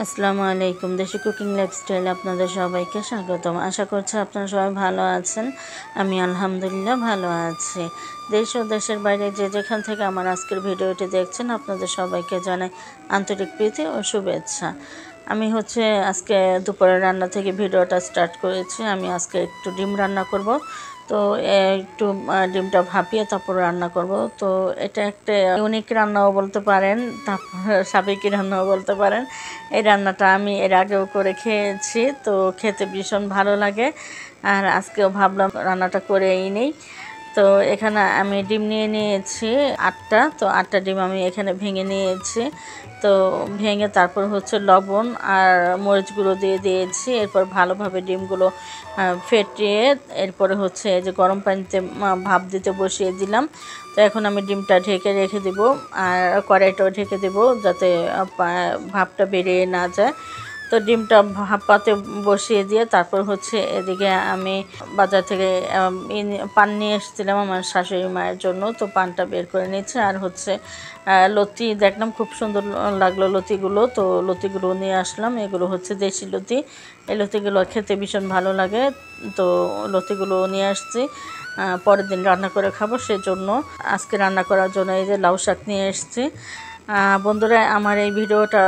আসসালামু আলাইকুম। দেশি কুকিং লাইফস্টাইলে আপনাদের সবাইকে স্বাগতম। আশা করছি আপনারা সবাই ভালো আছেন। আমি আলহামদুলিল্লাহ ভালো আছি। দেশ ও দেশের বাইরে যে যেখান থেকে আমার আজকের ভিডিওটি দেখছেন আপনাদের সবাইকে জানাই আন্তরিক প্রীতি ও শুভেচ্ছা। আমি আজকে দুপুরের রান্না থেকে ভিডিওটা স্টার্ট করেছি। আমি আজকে একটু ডিম রান্না করব। তো একটু ডিমটা ভাপিয়ে তারপর রান্না করব। তো এটা একটা ইউনিক রান্নাও বলতে পারেন, তারপর সাবেকি রান্নাও বলতে পারেন। এই রান্নাটা আমি এর আগেও করে খেয়েছি, তো খেতে ভীষণ ভালো লাগে। আর আজকেও ভাবলাম রান্নাটা করেই নেই। তো এখানে আমি ডিম নিয়ে নিয়েছি 8টা। তো 8টা ডিম আমি এখানে ভেঙে নিয়েছি। তো ভেঙে তারপর লবণ আর মরিচ গুঁড়ো দিয়ে দিয়েছি। এরপর ভালোভাবে ডিমগুলো ফেটিয়ে এরপরে এই যে গরম পানিতে ভাপ দিতে বসিয়ে দিলাম। তো এখন আমি ডিমটা ঢেকে রেখে দেব আর কড়াইটাও ঢেকে দেব যাতে ভাপটা বেরিয়ে না যায়। তো ডিমটা ভাপাতে বসিয়ে দিয়ে তারপর এদিকে আমি বাজার থেকে পান নিয়ে এসেছিলাম আমার শাশুড়ি মায়ের জন্য। তো পানটা বের করে নিচ্ছে আর লতি দেখলাম, খুব সুন্দর লাগলো লতিগুলো। তো লতিগুলো নিয়ে আসলাম। এগুলো দেশি লতি। এই লতিগুলো খেতে ভীষণ ভালো লাগে। তো লতিগুলো নিয়ে আসছি, পরের দিন রান্না করে খাবো। সেজন্য আজকে রান্না করার জন্য এই যে লাউ শাক নিয়ে এসেছি। বন্ধুরা, আমার এই ভিডিওটা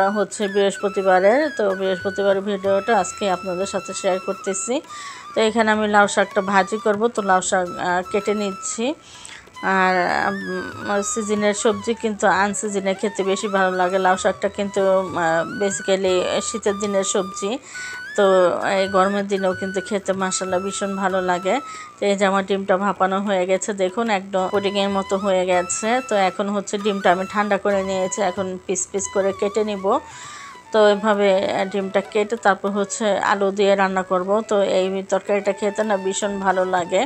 বৃহস্পতিবারের। তো বৃহস্পতিবারের ভিডিওটা আজকে আপনাদের সাথে শেয়ার করতেছি। তো এখানে আমি লাউ শাকটা ভাজি করব। তো লাউ শাক কেটে নিচ্ছি। আর সিজনের সবজি কিন্তু আনসিজনে খেতে বেশি ভালো লাগে। লাউ শাকটা কিন্তু বেসিক্যালি শীতের দিনের সবজি। তো এই গরমের দিনেও কিন্তু খেতে মাশাআল্লাহ ভীষণ ভালো লাগে। তো এই যে আমার ডিমটা ভাপানো হয়ে গেছে, দেখুন একদম পুডিংয়ের মতো হয়ে গেছে। তো এখন ডিমটা আমি ঠান্ডা করে নিয়েছি, এখন পিস পিস করে কেটে নিব। তো এভাবে ডিমটা কেটে তারপর আলু দিয়ে রান্না করব। তো এই তরকারিটা খেতে না ভীষণ ভালো লাগে।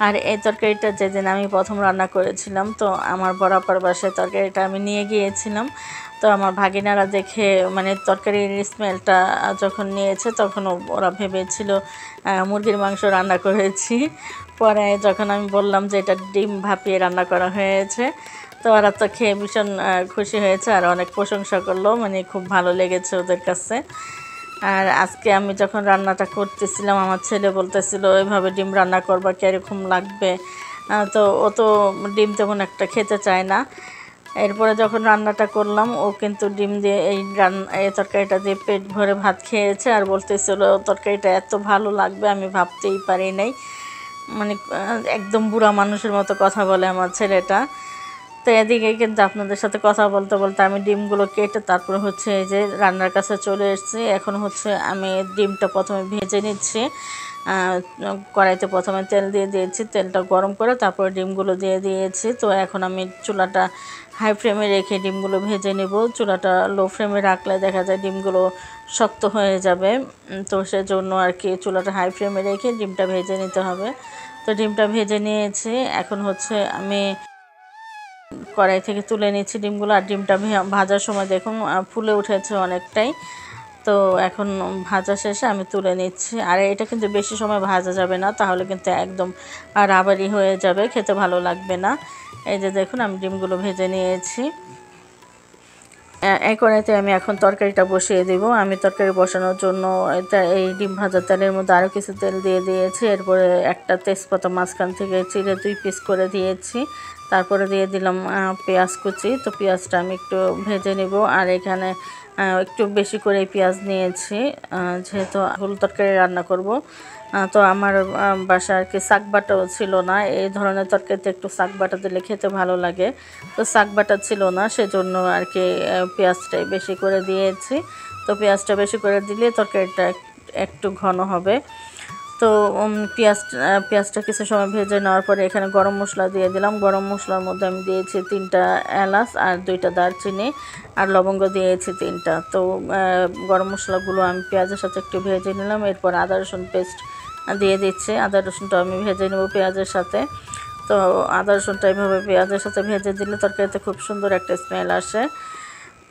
আর এই তরকারিটা যেদিন আমি প্রথম রান্না করেছিলাম, তো আমার বরাবর বাসায় তরকারিটা আমি নিয়ে গিয়েছিলাম। তো আমার ভাগিনারা দেখে তরকারির স্মেলটা যখন নিয়েছে তখন ওরা ভেবেছিল মুরগির মাংস রান্না করেছি। পরে যখন আমি বললাম যে এটা ডিম ভাপিয়ে রান্না করা হয়েছে, তো ওরা তো খেয়ে ভীষণ খুশি হয়েছে আর অনেক প্রশংসা করলো, খুব ভালো লেগেছে ওদের কাছে। আর আজকে আমি যখন রান্নাটা করতেছিলাম আমার ছেলে বলতেছিল এভাবে ডিম রান্না করবা কীরকম লাগবে। তো ও তো ডিম তেমন একটা খেতে চায় না। এরপরে যখন রান্নাটা করলাম ও কিন্তু ডিম দিয়ে এই তরকারিটা দিয়ে পেট ভরে ভাত খেয়েছে আর বলতেছিল তরকারিটা এত ভালো লাগবে আমি ভাবতেই পারি নাই। একদম বুড়া মানুষের মতো কথা বলে আমার ছেলেটা। তো এদিকে কিন্তু আপনাদের সাথে কথা বলতে বলতে আমি ডিমগুলো কেটে তারপর এই যে রান্নার কাছে চলে এসেছি। এখন আমি ডিমটা প্রথমে ভেজে নিচ্ছি। কড়াইতে প্রথমে তেল দিয়ে দিয়েছি, তেলটা গরম করে তারপরে ডিমগুলো দিয়ে দিয়েছি। তো এখন আমি চুলাটা হাই ফ্লেমে রেখে ডিমগুলো ভেজে নেব। চুলাটা লো ফ্লেমে রাখলে দেখা যায় ডিমগুলো শক্ত হয়ে যাবে। তো সেজন্য আর কি চুলাটা হাই ফ্লেমে রেখে ডিমটা ভেজে নিতে হবে। তো ডিমটা ভেজে নিয়েছি। এখন আমি কড়াই থেকে তুলে নিচ্ছি ডিমগুলো। আর ডিমটা ভাজার সময় দেখুন ফুলে উঠেছে অনেকটাই। তো এখন ভাজা শেষে আমি তুলে নিচ্ছি। আর এটা কিন্তু বেশি সময় ভাজা যাবে না, তাহলে কিন্তু একদম রাবারি হয়ে যাবে, খেতে ভালো লাগবে না। এই যে দেখুন আমি ডিমগুলো ভেজে নিয়েছি। এই কড়াইতে আমি এখন তরকারিটা বসিয়ে দেব। আমি তরকারি বসানোর জন্য এই ডিম ভাজা তেলের মধ্যে আরও কিছু তেল দিয়ে দিয়েছি। এরপরে একটা তেজপাতা মাঝখান থেকে চিড়ে 2 পিস করে দিয়েছি। তারপরে দিয়ে দিলাম পেঁয়াজ কুচি। তো পেঁয়াজটা আমি একটু ভেজে নেব। আর এখানে একটু বেশি করে পেঁয়াজ নিয়েছি, যেহেতু আলু তরকারি রান্না করব। তো আমার বাসায় আর কি শাক বাটাও ছিল না। এই ধরনের তরকারিতে একটু শাক বাটা দিলে খেতে ভালো লাগে। তো শাক বাটা ছিল না, সেজন্য আর কি পেঁয়াজটাই বেশি করে দিয়েছি। তো পেঁয়াজটা বেশি করে দিলে তরকারিটা একটু ঘন হবে। তো পেঁয়াজটা কিছু সময় ভেজে নেওয়ার পরে এখানে গরম মশলা দিয়ে দিলাম। গরম মশলার মধ্যে আমি দিয়েছি 3টা এলাচ আর 2টা দারচিনি আর লবঙ্গ দিয়েছি 3টা। তো গরম মশলাগুলো আমি পেঁয়াজের সাথে একটু ভেজে নিলাম। এরপর আদা রসুন পেস্ট দিয়ে দিচ্ছি। আদা রসুনটা আমি ভেজে নেব পেঁয়াজের সাথে। তো আদা রসুনটা এইভাবে পেঁয়াজের সাথে ভেজে দিলে তরকারিতে খুব সুন্দর একটা স্মেল আসে।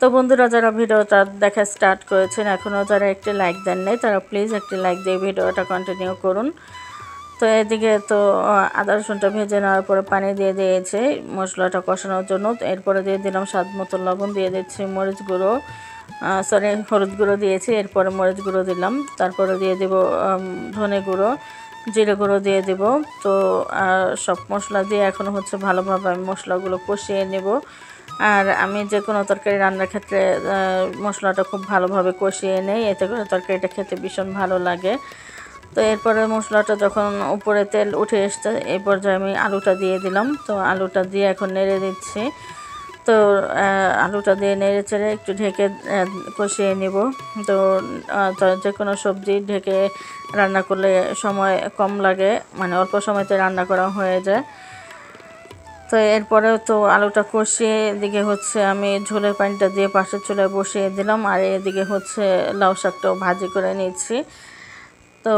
তো বন্ধুরা, যারা ভিডিওটা দেখা স্টার্ট করেছেন এখনও যারা একটি লাইক দেন নাই তারা প্লিজ একটি লাইক দিয়ে ভিডিওটা কন্টিনিউ করুন। তো এদিকে তো আদা রসুনটা ভেজে নেওয়ার পরে পানি দিয়ে দিয়েছে মশলাটা কষানোর জন্য। এরপরে দিয়ে দিলাম স্বাদ মতো লবণ, দিয়ে দিচ্ছি মরিচ গুঁড়ো, সরি হলুদ গুঁড়ো দিয়েছি, এরপরে মরিচ গুঁড়ো দিলাম, তারপরে দিয়ে দেব ধনে গুঁড়ো, জিরে গুঁড়ো দিয়ে দেব। তো সব মশলা দিয়ে এখন হচ্ছে ভালোভাবে আমি মশলাগুলো কষিয়ে নেব। আর আমি যে কোনো তরকারি রান্নার ক্ষেত্রে মশলাটা খুব ভালোভাবে কষিয়ে নেই, এতে করে তরকারিটা খেতে ভীষণ ভালো লাগে। তো এরপরে মশলাটা যখন উপরে তেল উঠে এসছে, এই পর্যায়ে আমি আলুটা দিয়ে দিলাম। তো আলুটা দিয়ে এখন নেড়ে দিচ্ছি। তো আলুটা দিয়ে নেড়ে চেড়ে একটু ঢেকে কষিয়ে নিব। তো যে কোনো সবজি ঢেকে রান্না করলে সময় কম লাগে, মানে অল্প সময়তে রান্না করা হয়ে যায়। তো এরপরে তো আলুটা কষিয়ে এদিকে হচ্ছে আমি ঝোলের পানিটা দিয়ে পাশের চুলায় বসিয়ে দিলাম, আর এদিকে হচ্ছে লাউ শাকটাও ভাজি করে নিচ্ছি। তো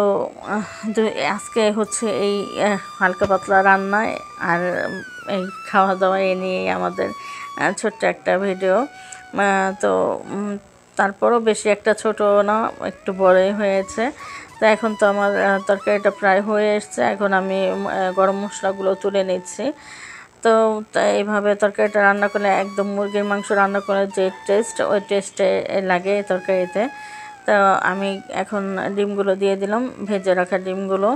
আজকে হচ্ছে এই হালকা পাতলা রান্না আর এই খাওয়া দাওয়া এ নিয়েই আমাদের ছোট্ট একটা ভিডিও। তো তারপরও বেশি একটা ছোট না, একটু বড়ই হয়েছে। তো এখন তো আমার তরকারিটা প্রায় হয়ে এসছে, এখন আমি গরম মশলাগুলো তুলে নিচ্ছি। তো এইভাবে তরকারিটা রান্না করলে একদম মুরগির মাংস রান্না করে যে টেস্ট, ওই টেস্টে লাগে এই তরকারিতে। তো আমি এখন ডিমগুলো দিয়ে দিলাম, ভেজে রাখা ডিমগুলো।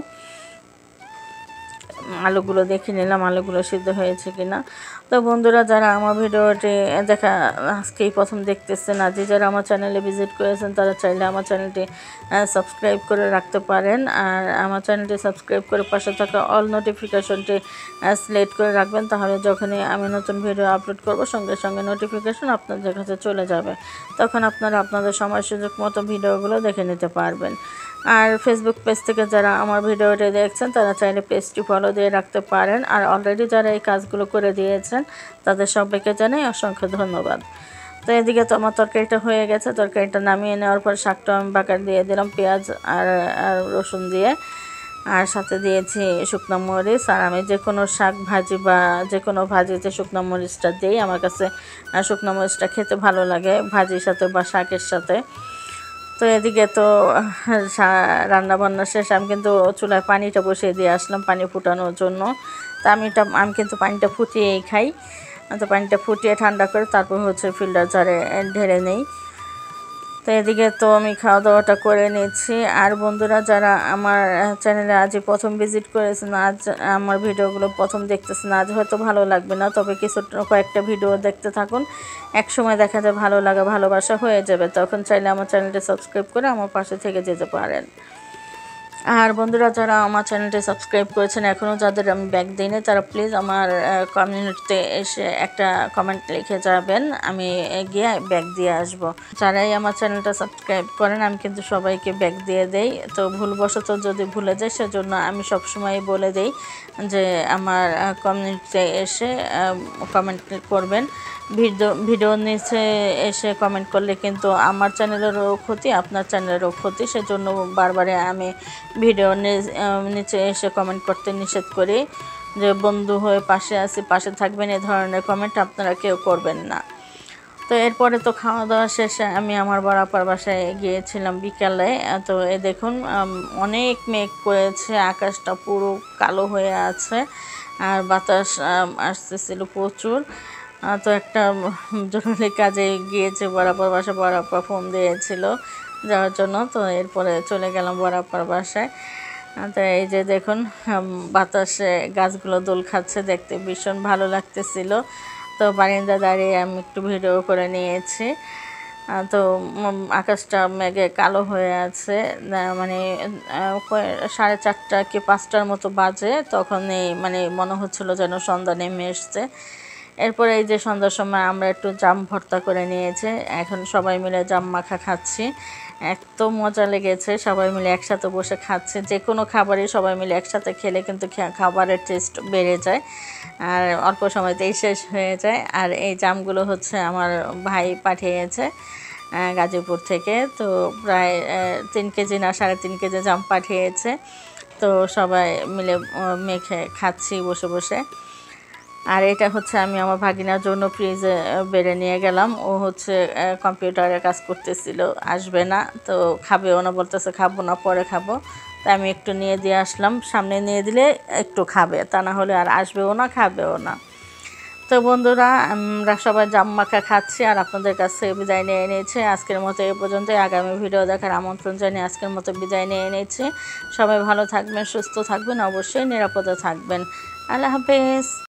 আলুগুলো দেখে নিলাম আলুগুলো সিদ্ধ হয়েছে কিনা। তো বন্ধুরা, যারা আমার ভিডিওটি দেখা আজকেই প্রথম দেখতেছেন, আর যারা আমার চ্যানেলে ভিজিট করেছেন, তারা চাইলে আমার চ্যানেলটি সাবস্ক্রাইব করে রাখতে পারেন। আর আমার চ্যানেলটি সাবস্ক্রাইব করে পাশে থাকা অল নোটিফিকেশনটি সিলেক্ট করে রাখবেন, তাহলে যখনই আমি নতুন ভিডিও আপলোড করব সঙ্গে সঙ্গে নোটিফিকেশন আপনাদের কাছে চলে যাবে। তখন আপনারা আপনাদের সময় সুযোগ মতো ভিডিওগুলো দেখে নিতে পারবেন। আর ফেসবুক পেজ থেকে যারা আমার ভিডিওটি দেখছেন, তারা চাইলে পেজটি ফলো দিয়ে রাখতে পারেন। আর অলরেডি যারা এই কাজগুলো করে দিয়েছেন, তাদের সবাইকে জানাই অসংখ্য ধন্যবাদ। তো এদিকে তো আমার তরকারিটা হয়ে গেছে। তরকারিটা নামিয়ে নেওয়ার পর শাকটা আমি বাগার দিয়ে দিলাম পেঁয়াজ আর রসুন দিয়ে, আর সাথে দিয়েছি শুকনো মরিচ। আর আমি যে কোনো শাক ভাজি বা যে কোনো ভাজিতে শুকনো মরিচটা দিই, আমার কাছে শুকনো মরিচটা খেতে ভালো লাগে ভাজির সাথে বা শাকের সাথে। তো এদিকে তো রান্না বান্না শেষ, আমি কিন্তু চুলায় পানিটা বসিয়ে দিয়ে আসলাম পানি ফুটানোর জন্য। তা আমি কিন্তু পানিটা ফুটিয়েই খাই। তো পানিটা ফুটিয়ে ঠান্ডা করে তারপর হচ্ছে ফিল্টার জারে ঢেলে নেই। তো এদিকে তো আমি খাওয়া দাওয়াটা করে নিচ্ছি। আর বন্ধুরা, যারা আমার চ্যানেলে আজই প্রথম ভিজিট করেছেন, আজ আমার ভিডিওগুলো প্রথম দেখতেছেন, আজ হয়তো ভালো লাগবে না, তবে কয়েকটা ভিডিও দেখতে থাকুন। এক সময় দেখা যায় ভালো লাগা ভালোবাসা হয়ে যাবে, তখন চাইলে আমার চ্যানেলটি সাবস্ক্রাইব করে আমার পাশে থেকে যেতে পারেন। আর বন্ধুরা, যারা আমার চ্যানেলটি সাবস্ক্রাইব করেছেন এখনও যাদের আমি ব্যাক দিইনি, তারা প্লিজ আমার কমিউনিটিতে এসে একটা কমেন্ট লিখে যাবেন, আমি গিয়ে ব্যাক দিয়ে আসব। যারাই আমার চ্যানেলটা সাবস্ক্রাইব করেন আমি কিন্তু সবাইকে ব্যাক দিয়ে দেই। তো ভুলবশত যদি ভুলে যাই, সেজন্য আমি সবসময় বলে দেই যে আমার কমিউনিটিতে এসে কমেন্ট করবেন। ভিডিওর নিচে এসে কমেন্ট করলে কিন্তু আমার চ্যানেলেরও ক্ষতি, আপনার চ্যানেলেরও ক্ষতি। সেজন্য বারবারে আমি ভিডিওর নিচে এসে কমেন্ট করতে নিষেধ করি, যে বন্ধু হয়ে পাশে আছি, পাশে থাকবেন, এই ধরনের কমেন্ট আপনারা কেউ করবেন না। তো এরপরে তো খাওয়া দাওয়া শেষে আমি আমার বড়াপার বাসায় গিয়েছিলাম বিকালে। তো দেখুন অনেক মেঘ করেছে, আকাশটা পুরো কালো হয়ে আছে, আর বাতাস আসতেছিল প্রচুর। তো একটা জরুরি কাজে গিয়েছে বড়াপার বাসায়, বড়াপা ফোন দিয়েছিল যাওয়ার জন্য। তো এরপরে চলে গেলাম বড়াপার বাসায়। তো এই যে দেখুন বাতাসে গাছগুলো দোল খাচ্ছে, দেখতে ভীষণ ভালো লাগতেছিল। তো বারিন্দা দাঁড়িয়ে আমি একটু ভিডিও করে নিয়েছি। তো আকাশটা মেঘে কালো হয়ে আছে, মানে 4:30 কি 5টার মতো বাজে, তখনই মানে মনে হচ্ছিল যেন সন্ধ্যা নেমে এসছে। এরপরে এই যে সন্ধ্যার সময় আমরা একটু জাম ভর্তা করে নিয়েছি, এখন সবাই মিলে জাম মাখা খাচ্ছি। এত মজা লেগেছে, সবাই মিলে একসাথে বসে খাচ্ছে। যে কোনো খাবারই সবাই মিলে একসাথে খেলে কিন্তু খাবারের টেস্ট বেড়ে যায়, আর অল্প সময়তেই শেষ হয়ে যায়। আর এই জামগুলো হচ্ছে আমার ভাই পাঠিয়েছে গাজীপুর থেকে। তো প্রায় 3 কেজি না 3.5 কেজি জাম পাঠিয়েছে। তো সবাই মিলে মেখে খাচ্ছি বসে বসে। আর এটা হচ্ছে আমি আমার ভাগিনার জন্য ফ্রিজে বেড়ে নিয়ে গেলাম। ও হচ্ছে কম্পিউটারে কাজ করতেছিল, আসবে না, তো খাবেও না, বলতেছে খাবো না, পরে খাবো। তাই আমি একটু নিয়ে দিয়ে আসলাম, সামনে নিয়ে দিলে একটু খাবে, তা না হলে আর আসবেও না, খাবেও না। তো বন্ধুরা, আমরা সবাই জাম মাখা খাচ্ছি আর আপনাদের কাছ থেকে বিদায় নিয়ে নিয়েছি। আজকের মতো এ পর্যন্তই। আগামী ভিডিও দেখার আমন্ত্রণ জানিয়ে আজকের মতো বিদায় নিয়ে নিয়েছি। সবাই ভালো থাকবেন, সুস্থ থাকবেন, অবশ্যই নিরাপদে থাকবেন। আল্লাহ হাফেজ।